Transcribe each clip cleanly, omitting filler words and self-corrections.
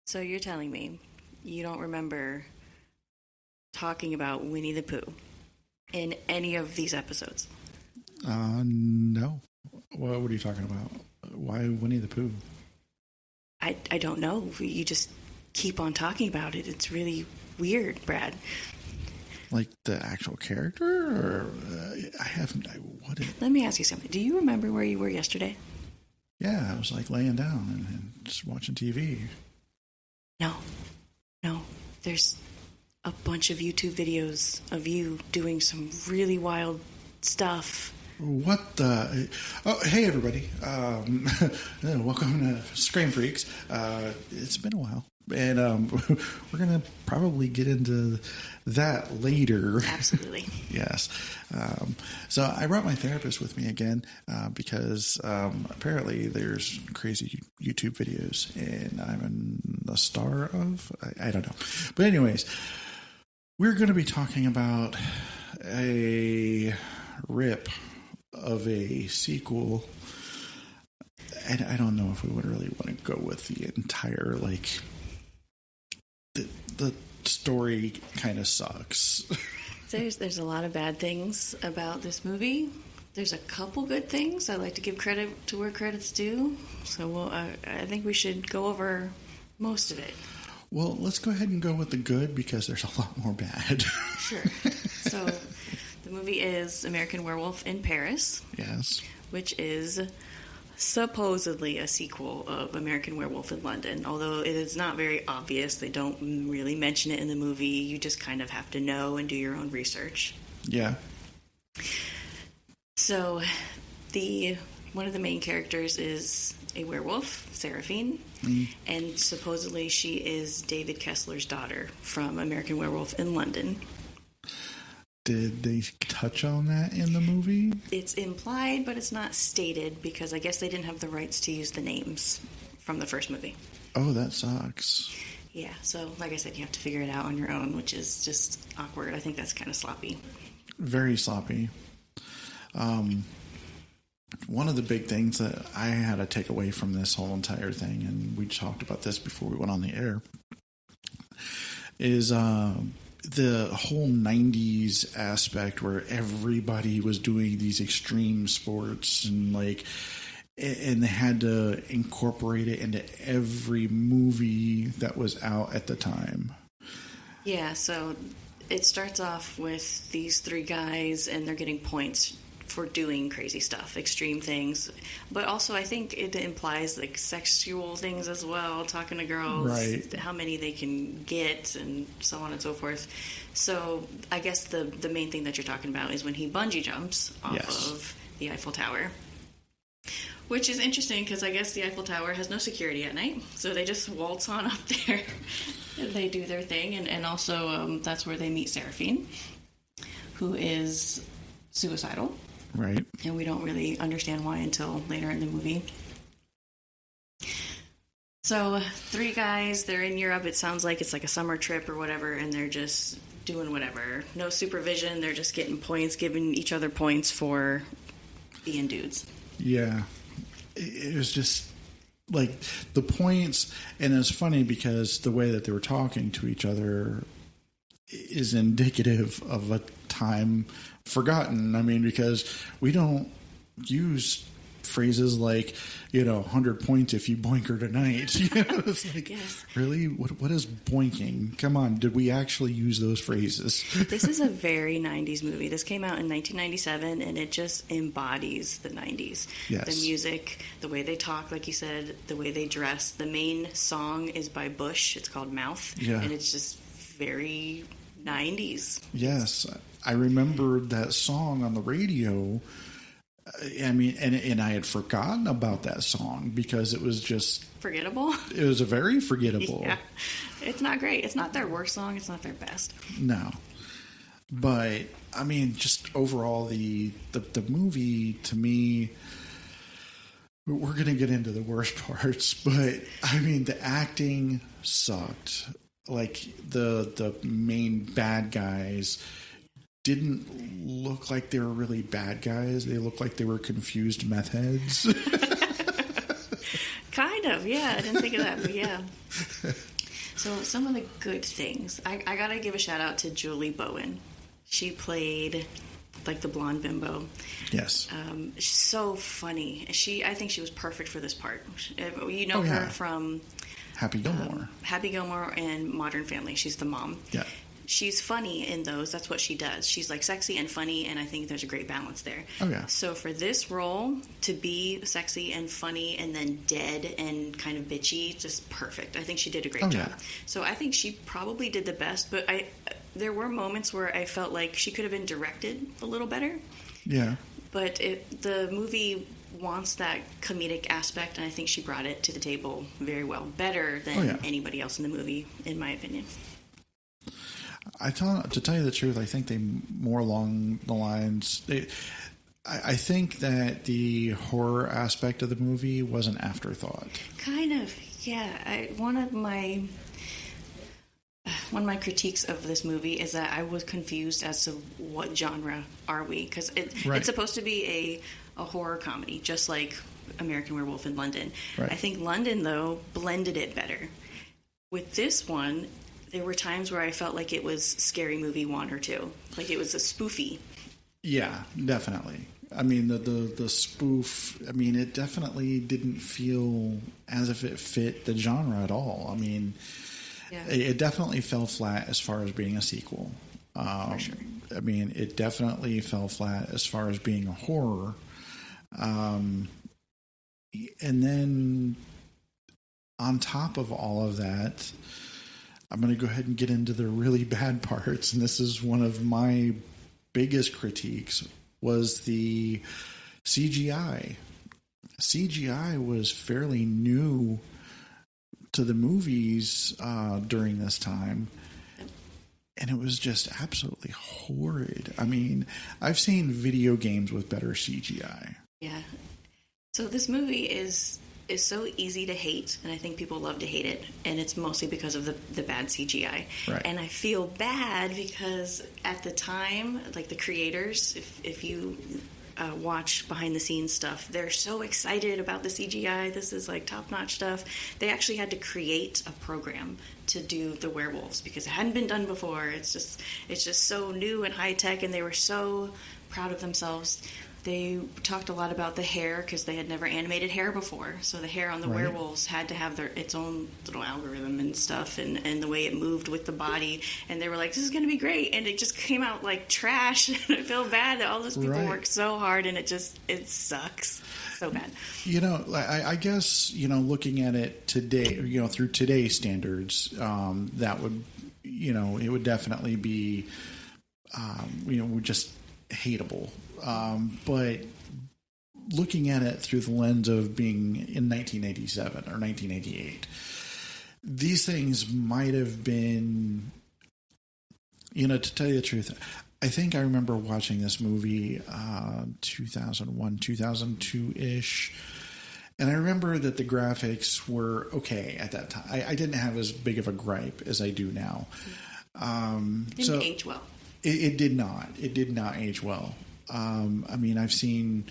So you're telling me you don't remember talking about Winnie the Pooh in any of these episodes? No. What are you talking about? Why Winnie the Pooh? I don't know. You just keep on talking about it. It's really weird, Brad. Like the actual character? Or I haven't... Let me ask you something. Do you remember where you were yesterday? Yeah, I was like laying down and just watching TV. No. There's a bunch of YouTube videos of you doing some really wild stuff. What the... Oh, hey, everybody. Welcome to Scream Freaks. It's been a while. And we're going to probably get into that later. Absolutely. Yes. So I brought my therapist with me again because apparently there's crazy YouTube videos and I'm the star of... I don't know. But anyways, we're going to be talking about a rip of a sequel. And I don't know if we would really want to go with the entire, like... The story kind of sucks. There's a lot of bad things about this movie. There's a couple good things. I like to give credit to where credit's due. So I think we should go over most of it. Well, let's go ahead and go with the good because there's a lot more bad. Sure. So the movie is American Werewolf in Paris. Yes. Which is supposedly a sequel of American Werewolf in London, although it is not very obvious. They don't really mention it in the movie. You just kind of have to know and do your own research. Yeah. So one of the main characters is a werewolf, Seraphine, and supposedly she is David Kessler's daughter from American Werewolf in London. Did they touch on that in the movie? It's implied, but it's not stated because I guess they didn't have the rights to use the names from the first movie. Oh, that sucks. Yeah, so like I said, you have to figure it out on your own, which is just awkward. I think that's kind of sloppy. Very sloppy. One of the big things that I had to take away from this whole entire thing, and we talked about this before we went on the air, is the whole 90s aspect where everybody was doing these extreme sports and they had to incorporate it into every movie that was out at the time. Yeah, so it starts off with these three guys and they're getting points for doing crazy stuff, extreme things. But also I think it implies like sexual things as well, talking to girls, right, how many they can get and so on and so forth. So I guess the main thing that you're talking about is when he bungee jumps off of the Eiffel Tower. Which is interesting because I guess the Eiffel Tower has no security at night. So they just waltz on up there and they do their thing. And also that's where they meet Seraphine, who is suicidal. Right. And we don't really understand why until later in the movie. So, three guys, they're in Europe. It sounds like it's like a summer trip or whatever, and they're just doing whatever. No supervision. They're just getting points, giving each other points for being dudes. Yeah. It was just like the points, and it's funny because the way that they were talking to each other is indicative of a time forgotten. I mean, because we don't use phrases like, 100 points if you boinker tonight. It's like, yes. Really? What is boinking? Come on. Did we actually use those phrases? This is a very 90s movie. This came out in 1997, and it just embodies the 90s. Yes. The music, the way they talk, like you said, the way they dress. The main song is by Bush. It's called Mouth. Yeah. And it's just very 90s. Yes. I remember that song on the radio. I mean, and I had forgotten about that song because it was just... Forgettable? It was a very forgettable. Yeah. It's not great. It's not their worst song. It's not their best. No. But, I mean, just overall, the movie, to me... We're going to get into the worst parts, but, I mean, the acting sucked. Like, the main bad guys didn't look like they were really bad guys. They looked like they were confused meth heads. Kind of, yeah. I didn't think of that, but yeah. So some of the good things, I gotta give a shout out to Julie Bowen. She played like the blonde bimbo. Yes. She's so funny. I think she was perfect for this part. You know her from Happy Gilmore. Happy Gilmore and Modern Family. She's the mom. Yeah. She's funny in those. That's what she does. She's like sexy and funny, and I think there's a great balance there. Oh, yeah. So for this role to be sexy and funny and then dead and kind of bitchy, just perfect. I think she did a great job. Yeah. So I think she probably did the best, but there were moments where I felt like she could have been directed a little better. Yeah. But the movie wants that comedic aspect, and I think she brought it to the table very well. Better than anybody else in the movie, in my opinion. To tell you the truth, I think they more along the lines. I think that the horror aspect of the movie was an afterthought. Kind of, yeah. One of my critiques of this movie is that I was confused as to what genre are we, because it's supposed to be a horror comedy, just like American Werewolf in London. Right. I think London, though, blended it better. With this one, there were times where I felt like it was Scary Movie 1 or 2. Like it was a spoofy. Yeah, definitely. I mean, the spoof, I mean, it definitely didn't feel as if it fit the genre at all. I mean, it definitely fell flat as far as being a sequel. For sure. I mean, it definitely fell flat as far as being a horror. And then on top of all of that, I'm going to go ahead and get into the really bad parts, and this is one of my biggest critiques, was the CGI. CGI was fairly new to the movies during this time, and it was just absolutely horrid. I mean, I've seen video games with better CGI. Yeah. So this movie is so easy to hate, and I think people love to hate it, and it's mostly because of the bad CGI. Right. And I feel bad because at the time, like the creators, if you watch behind the scenes stuff, they're so excited about the CGI. This is like top-notch stuff. They actually had to create a program to do the werewolves because it hadn't been done before. It's just so new and high-tech, and they were so proud of themselves. They talked a lot about the hair because they had never animated hair before. So the hair on the werewolves had to have its own little algorithm and stuff, and the way it moved with the body. And they were like, this is going to be great. And it just came out like trash. And I feel bad that all those people worked so hard, and it sucks so bad. You know, I guess, you know, looking at it today, you know, through today's standards, that would, you know, it would definitely be, you know, just hateable. But looking at it through the lens of being in 1987 or 1988, these things might have been, you know, to tell you the truth, I think I remember watching this movie 2001, 2002-ish, and I remember that the graphics were okay at that time. I didn't have as big of a gripe as I do now. Didn't age well. It did not. It did not age well. I mean, I've seen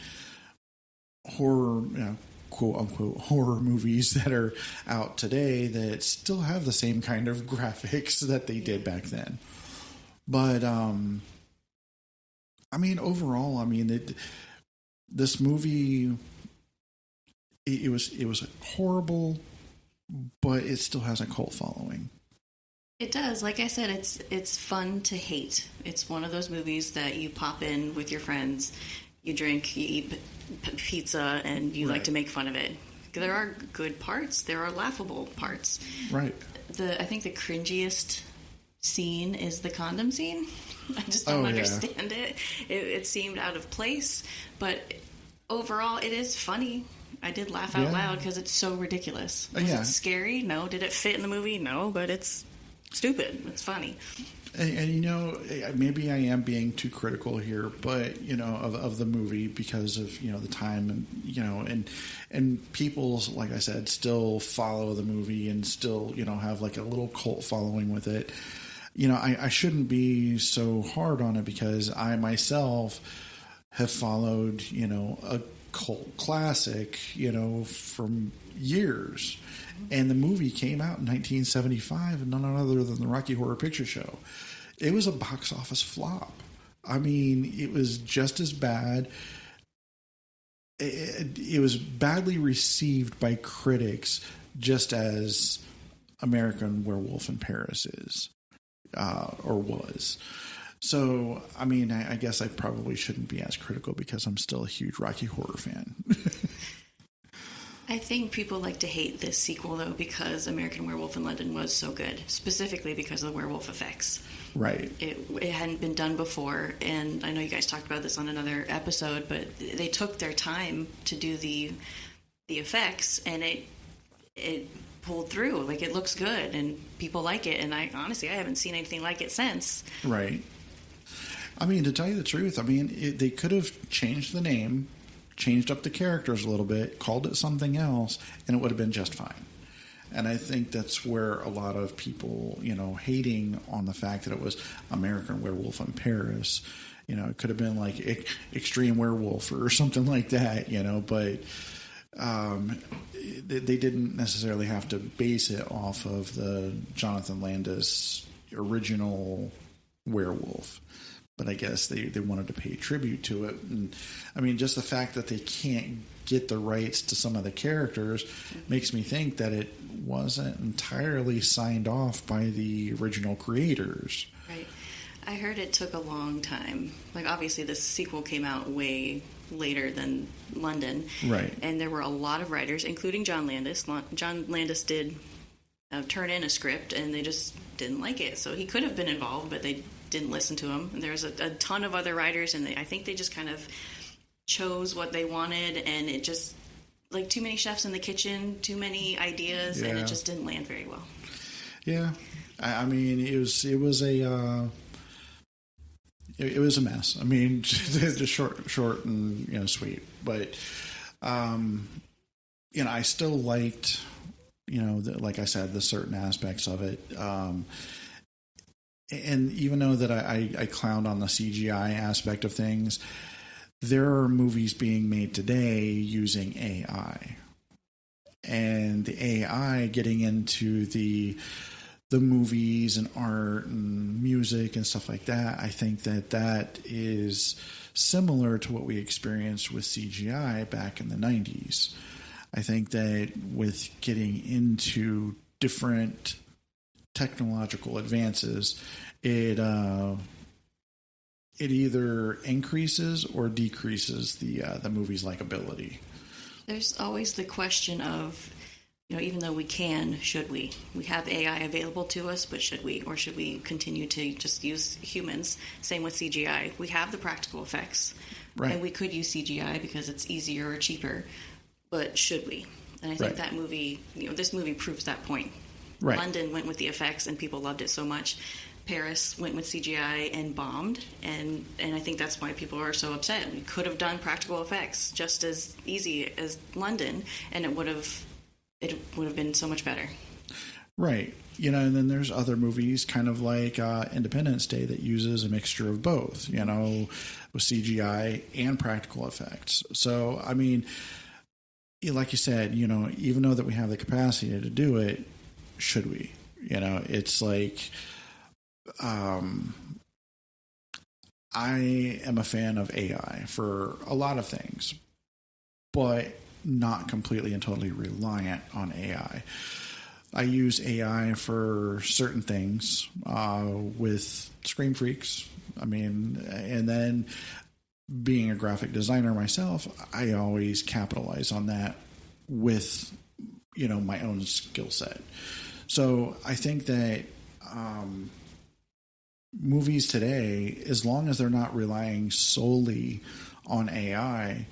horror, you know, quote unquote horror movies that are out today that still have the same kind of graphics that they did back then. But, I mean, overall, I mean, this movie, it was horrible, but it still has a cult following. It does. Like I said, it's fun to hate. It's one of those movies that you pop in with your friends, you drink, you eat pizza, and you like to make fun of it. There are good parts. There are laughable parts. Right. I think the cringiest scene is the condom scene. I just don't understand it. It seemed out of place, but overall, it is funny. I did laugh out loud because it's so ridiculous. Was it scary? No. Did it fit in the movie? No, but it's stupid. It's funny. And you know, maybe I am being too critical here, but you know, of the movie because of, you know, the time, and you know, and people, like I said, still follow the movie and still, you know, have like a little cult following with it. You know, I shouldn't be so hard on it because I myself have followed, you know, cult classic, from years. And the movie came out in 1975, and none other than the Rocky Horror Picture Show. It was a box office flop. I mean, it was just as bad. It was badly received by critics, just as American Werewolf in Paris is, or was. So, I mean, I guess I probably shouldn't be as critical because I'm still a huge Rocky Horror fan. I think people like to hate this sequel, though, because American Werewolf in London was so good, specifically because of the werewolf effects. Right. It hadn't been done before, and I know you guys talked about this on another episode, but they took their time to do the effects, and it pulled through. Like, it looks good, and people like it, and I haven't seen anything like it since. Right. I mean, to tell you the truth, they could have changed the name, changed up the characters a little bit, called it something else, and it would have been just fine. And I think that's where a lot of people, hating on the fact that it was American Werewolf in Paris, it could have been like Extreme Werewolf or something like that, but they didn't necessarily have to base it off of the Jonathan Landis original werewolf. But I guess they wanted to pay tribute to it. And I mean, just the fact that they can't get the rights to some of the characters makes me think that it wasn't entirely signed off by the original creators. Right. I heard it took a long time. Like, obviously, the sequel came out way later than London. Right. And there were a lot of writers, including John Landis. John Landis did turn in a script, and they just didn't like it. So he could have been involved, but they didn't listen to him. And there's a ton of other writers, and I think they just kind of chose what they wanted, and it just, like, too many chefs in the kitchen, too many ideas, and it just didn't land very well. Yeah. I mean, it was a mess. I mean, just short and sweet. But, I still liked, like I said, the certain aspects of it. And even though that I clowned on the CGI aspect of things, there are movies being made today using AI. And the AI getting into the movies and art and music and stuff like that, I think that is similar to what we experienced with CGI back in the 90s. I think that with getting into different technological advances, it either increases or decreases the movie's likability. There's always the question of, even though we can, should we? We have AI available to us, but should we? Or should we continue to just use humans? Same with CGI. We have the practical effects. Right. And we could use CGI because it's easier or cheaper. But should we? And I think that movie, this movie proves that point. Right. London went with the effects and people loved it so much. Paris went with CGI and bombed, and I think that's why people are so upset. We could have done practical effects just as easy as London, and it would have been so much better. Right. And then there's other movies, kind of like Independence Day, that uses a mixture of both, with CGI and practical effects. So, I mean, like you said, even though that we have the capacity to do it, should we? It's like, I am a fan of AI for a lot of things, but not completely and totally reliant on AI. I use AI for certain things with Scream Freaks. I mean, and then being a graphic designer myself, I always capitalize on that with, my own skill set. So I think that movies today, as long as they're not relying solely on AI,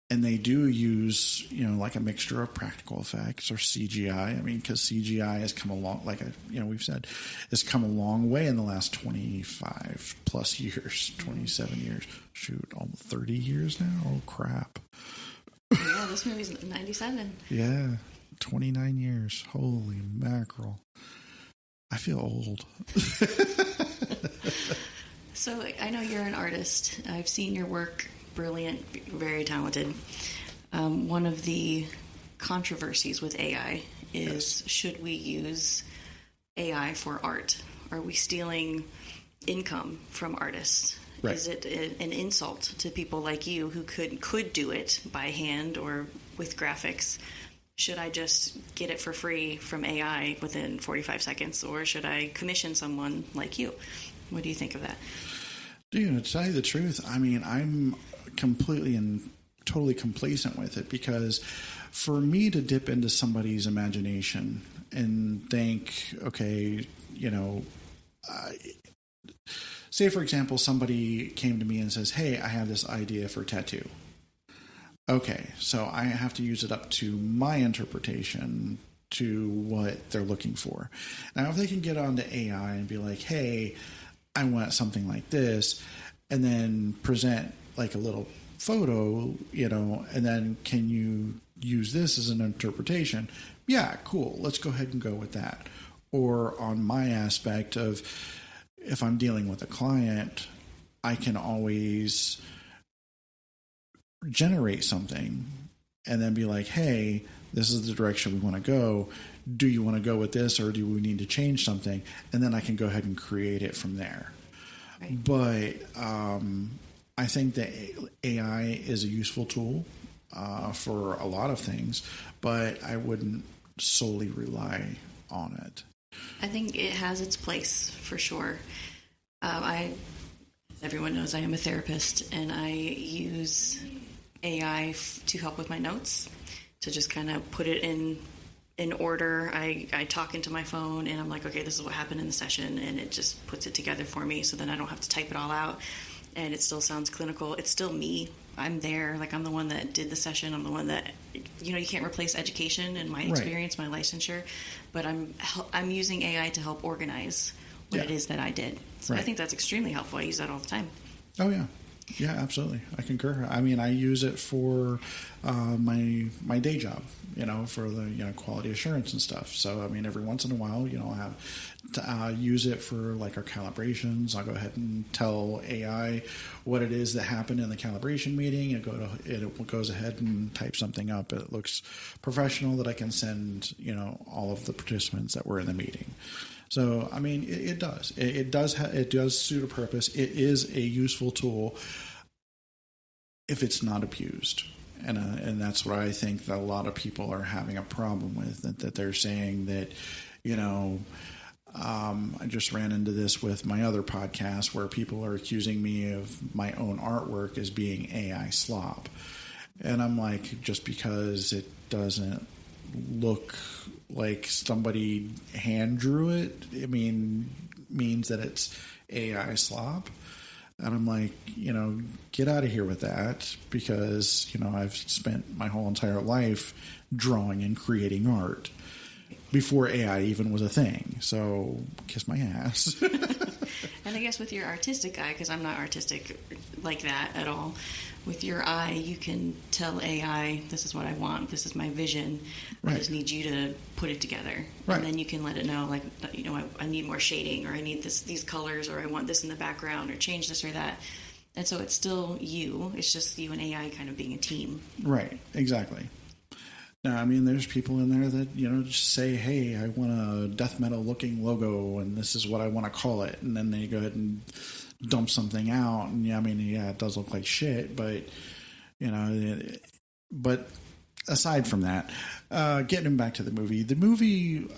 and they do use, like a mixture of practical effects or CGI. I mean, because CGI has come along, like we've said, has come a long way in the last 25 plus years, 27 years. Shoot, almost 30 years now. Oh crap! Yeah, this movie's 97. Yeah, 29 years. Holy mackerel! I feel old. So I know you're an artist. I've seen your work brilliant, very talented. One of the controversies with AI is, should we use AI for art? Are we stealing income from artists? Right. Is it an insult to people like you who could do it by hand or with graphics? Should I just get it for free from AI within 45 seconds, or should I commission someone like you? What do you think of that? Dude, to tell you the truth, I mean, I'm completely and totally complacent with it, because for me to dip into somebody's imagination and think, okay, say, for example, somebody came to me and says, hey, I have this idea for a tattoo. Okay, so I have to use it up to my interpretation to what they're looking for. Now, if they can get onto AI and be like, hey, I want something like this, and then present like a little photo, and then can you use this as an interpretation? Yeah, cool. Let's go ahead and go with that. Or on my aspect of, if I'm dealing with a client, I can always generate something and then be like, hey, this is the direction we want to go. Do you want to go with this, or do we need to change something? And then I can go ahead and create it from there. Right. But I think that AI is a useful tool for a lot of things, but I wouldn't solely rely on it. I think it has its place for sure. Everyone knows I am a therapist, and I use AI to help with my notes, to just kind of put it in order. I talk into my phone, and I'm like, okay, this is what happened in the session, and it just puts it together for me, so then I don't have to type it all out, and it still sounds clinical. It's still me. I'm there. Like, I'm the one that did the session. I'm the one that, you can't replace education and my experience, my licensure, but I'm using AI to help organize what it is that I did. So I think that's extremely helpful. I use that all the time. Oh, yeah. Yeah, absolutely. I concur. I mean, I use it for my day job, for the quality assurance and stuff. So, I mean, every once in a while, I have to use it for like our calibrations. I'll go ahead and tell AI what it is that happened in the calibration meeting, and it goes ahead and type something up. It looks professional that I can send, all of the participants that were in the meeting. So, I mean, it does. It does suit a purpose. It is a useful tool if it's not abused. And that's what I think that a lot of people are having a problem with, that they're saying that, I just ran into this with my other podcast where people are accusing me of my own artwork as being AI slop. And I'm like, just because it doesn't look like somebody hand drew it, means that it's AI slop. And I'm like, get out of here with that, because, I've spent my whole entire life drawing and creating art before AI even was a thing. So kiss my ass. And I guess with your artistic eye, because I'm not artistic like that at all, with your eye, you can tell AI, this is what I want, this is my vision. Right. I just need you to put it together. Right. And then you can let it know, like, I need more shading, or I need these colors, or I want this in the background, or change this or that. And so it's still you. It's just you and AI kind of being a team. Right. Exactly. Now, I mean, there's people in there that, just say, hey, I want a death metal looking logo, and this is what I want to call it. And then they go ahead and dump something out. And it does look like shit, but, but aside from that, getting back to the movie,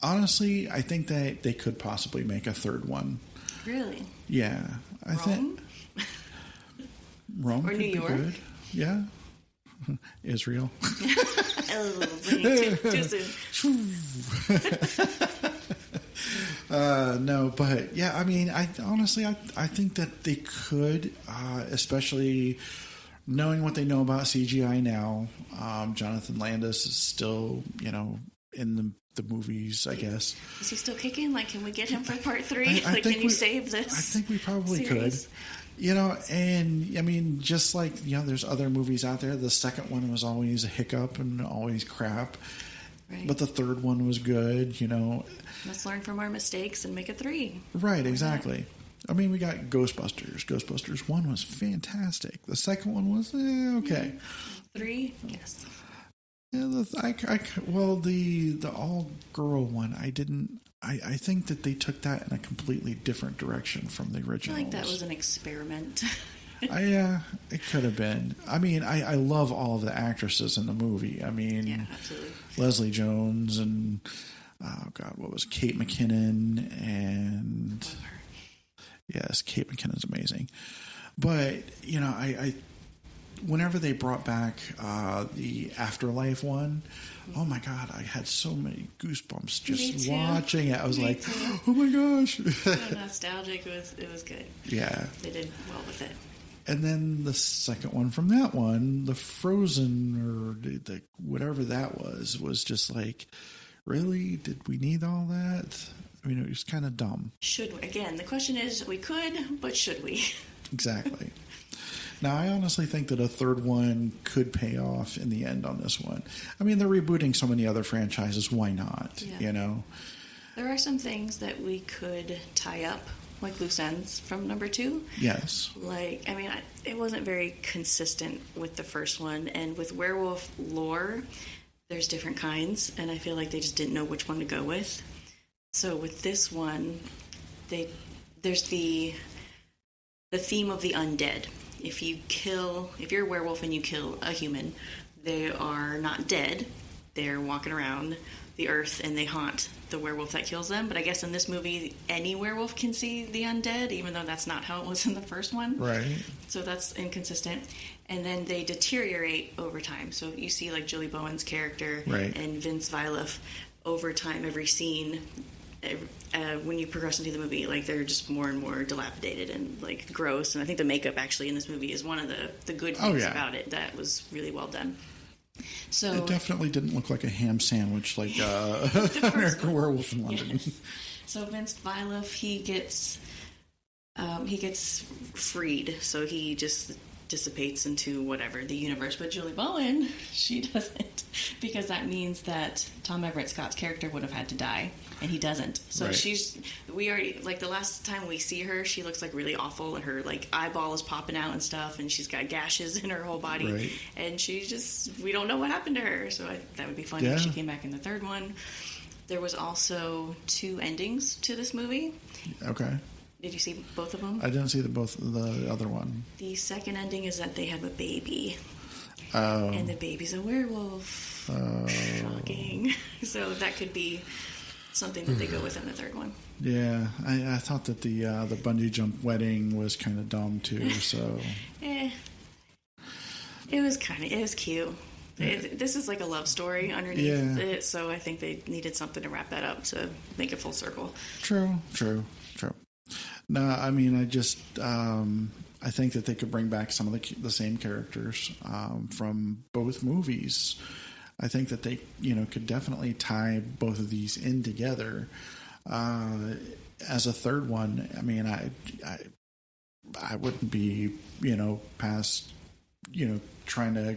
honestly, I think that they could possibly make a third one. Really? Yeah. I think Rome or could New be York. Good. Yeah. Israel. Too soon. No, but yeah, I mean, I honestly think that they could, especially knowing what they know about CGI now. Jonathan Landis is still, in the movies, I guess. Is he still kicking? Like, can we get him for part 3? Can you save this? I think we probably series? could. And I mean, just like, there's other movies out there. The second one was always a hiccup and always crap. Right. But the third one was good, Let's learn from our mistakes and make a 3. Right, exactly. I mean, we got Ghostbusters. Ghostbusters 1 was fantastic. The second one was okay. 3, yes. Yeah, the all-girl one, I didn't... I think that they took that in a completely different direction from the original. I feel like that was an experiment. It could have been. I mean, I love all of the actresses in the movie. I mean, yeah, absolutely. Leslie Jones and what was it? Kate McKinnon and yes, Kate McKinnon's amazing. But I whenever they brought back the Afterlife one, oh my God, I had so many goosebumps just watching it. I was like, oh my gosh. So nostalgic. It was good. Yeah. They did well with it. And then the second one from that one, the Frozen or the whatever that was just like, really? Did we need all that? I mean, it was kind of dumb. Should we? Again, the question is, we could, but should we? Exactly. Now, I honestly think that a third one could pay off in the end on this one. I mean, they're rebooting so many other franchises. Why not? Yeah. There are some things that we could tie up, like loose ends from number 2. Yes. Like, I mean, it wasn't very consistent with the first one. And with werewolf lore, there's different kinds. And I feel like they just didn't know which one to go with. So with this one, there's the theme of the undead. If you're a werewolf and you kill a human, they are not dead. They're walking around the earth and they haunt the werewolf that kills them. But I guess in this movie, any werewolf can see the undead, even though that's not how it was in the first one. Right. So that's inconsistent. And then they deteriorate over time. So you see like Julie Bowen's character and Vince Vailoff over time, every scene. When you progress into the movie, like they're just more and more dilapidated and like gross. And I think the makeup actually in this movie is one of the good things about it. That was really well done. So it definitely didn't look like a ham sandwich like American Werewolf in London. Yes. So Vince Vailoff, he gets freed. So he just dissipates into whatever the universe. But Julie Bowen, she doesn't, because that means that Tom Everett Scott's character would have had to die. And he doesn't. So we already, like the last time we see her, she looks like really awful and her like eyeball is popping out and stuff and she's got gashes in her whole body. Right. And we don't know what happened to her. So that would be funny if she came back in the third one. There was also 2 endings to this movie. Okay. Did you see both of them? I didn't see the other one. The second ending is that they have a baby. Oh. And the baby's a werewolf. Oh. Shocking. So that could be something that they go with in the third one. Yeah, I thought that the bungee jump wedding was kind of dumb too. So it was cute. This is like a love story underneath it, so I think they needed something to wrap that up to make it full circle. True. No, I mean, I think that they could bring back some of the same characters from both movies. I think that they, could definitely tie both of these in together. As a third one, I mean, I wouldn't be, past, trying to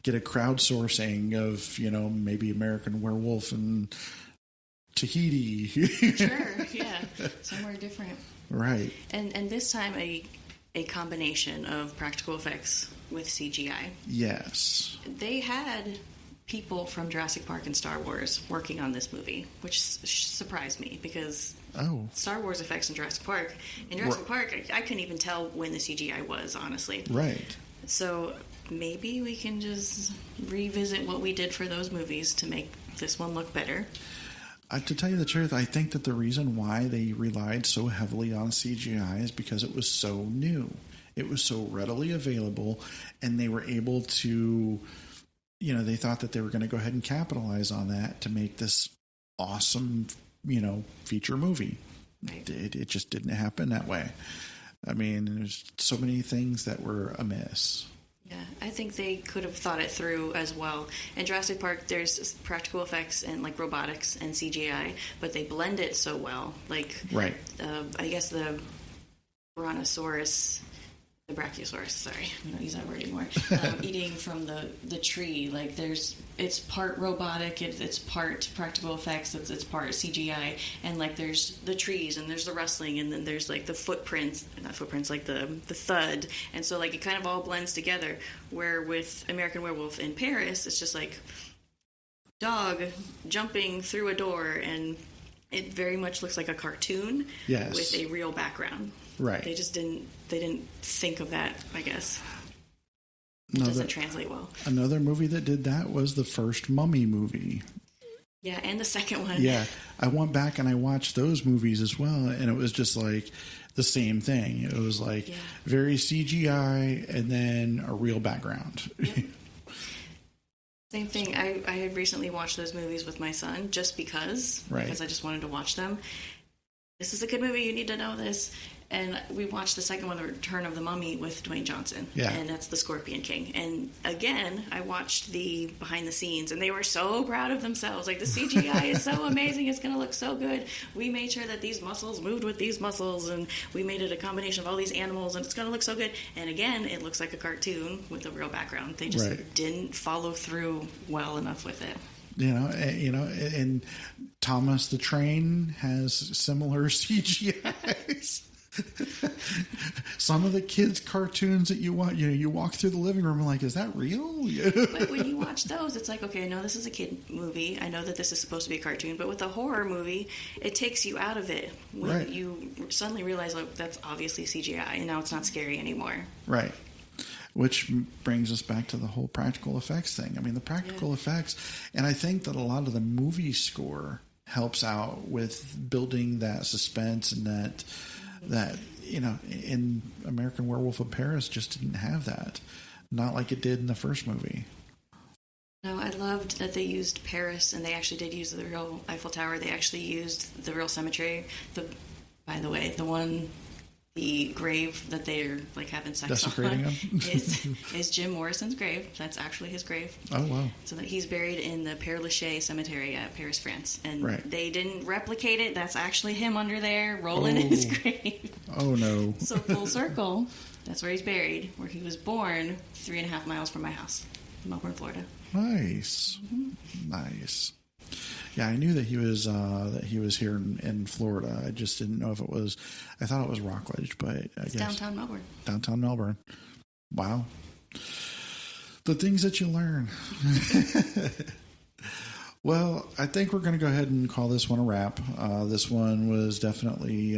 get a crowdsourcing of, maybe American Werewolf and Tahiti. Sure, yeah, somewhere different. Right. And this time a combination of practical effects with CGI. Yes. They had people from Jurassic Park and Star Wars working on this movie, which surprised me because Star Wars effects in Jurassic Park. In Jurassic Park, I couldn't even tell when the CGI was, honestly. Right. So maybe we can just revisit what we did for those movies to make this one look better. To tell you the truth, I think that the reason why they relied so heavily on CGI is because it was so new. It was so readily available, and they were able to... they thought that they were going to go ahead and capitalize on that to make this awesome, feature movie. Right. It just didn't happen that way. I mean, there's so many things that were amiss. Yeah, I think they could have thought it through as well. In Jurassic Park, there's practical effects and like robotics and CGI, but they blend it so well. Like, right. I guess the Brontosaurus the brachiosaurus, sorry, I don't use that word anymore, eating from the tree. Like it's part robotic, it's part practical effects, it's part CGI, and like there's the trees and there's the rustling, and then there's like the not footprints, like the thud, and so like it kind of all blends together. Where with American Werewolf in Paris, it's just like dog jumping through a door, and it very much looks like a cartoon with a real background. Right. They didn't think of that, I guess. It doesn't translate well. Another movie that did that was the first Mummy movie. Yeah, and the second one. Yeah. I went back and I watched those movies as well, and it was just like the same thing. It was like very CGI and then a real background. Yep. Same thing. I had recently watched those movies with my son just because I just wanted to watch them. This is a good movie. You need to know this. And we watched the second one, The Return of the Mummy, with Dwayne Johnson. Yeah. And that's the Scorpion King. And again, I watched the behind the scenes, and they were so proud of themselves. Like, the CGI is so amazing. It's going to look so good. We made sure that these muscles moved with these muscles, and we made it a combination of all these animals, and it's going to look so good. And again, it looks like a cartoon with a real background. They just didn't follow through well enough with it. And Thomas the Train has similar CGIs. Some of the kids' cartoons that you want, you walk through the living room and like, is that real? But when you watch those, it's like, okay, I know this is a kid movie. I know that this is supposed to be a cartoon. But with a horror movie, it takes you out of it when you suddenly realize, like, that's obviously CGI, and now it's not scary anymore. Right. Which brings us back to the whole practical effects thing. I mean, the practical effects, and I think that a lot of the movie score helps out with building that suspense, and that in American Werewolf in Paris just didn't have that. Not like it did in the first movie. No, I loved that they used Paris, and they actually did use the real Eiffel Tower. They actually used the real cemetery. By the way, the grave that they're like having sex on is Jim Morrison's grave. That's actually his grave. Oh, wow. So that he's buried in the Père Lachaise cemetery at Paris, France. And they didn't replicate it. That's actually him under there rolling in his grave. Oh, no. So full circle, that's where he's buried, where he was born 3.5 miles from my house in Melbourne, Florida. Nice. Mm-hmm. Nice. Yeah, I knew that he was here in Florida. I just didn't know if it was. I thought it was Rockledge, but I guess downtown Melbourne. Downtown Melbourne. Wow, the things that you learn. Well, I think we're going to go ahead and call this one a wrap. This one was definitely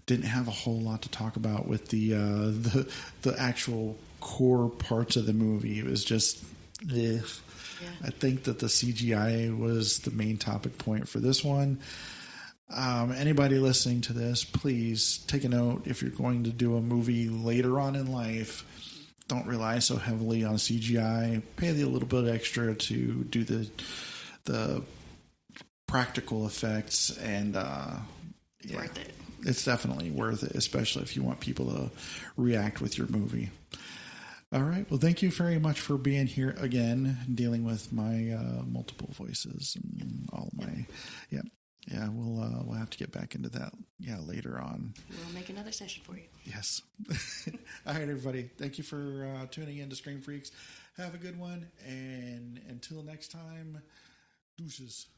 didn't have a whole lot to talk about with the actual core parts of the movie. It was just. Yeah. I think that the CGI was the main topic point for this one. Anybody listening to this, please take a note. If you're going to do a movie later on in life, don't rely so heavily on CGI. Pay a little bit extra to do the practical effects, and worth it. It's definitely worth it, especially if you want people to react with your movie. All right. Well, thank you very much for being here again, dealing with my multiple voices and all my, yeah. We'll have to get back into that, later on. We'll make another session for you. Yes. All right, everybody. Thank you for tuning in to Scream Freaks. Have a good one, and until next time, deuces.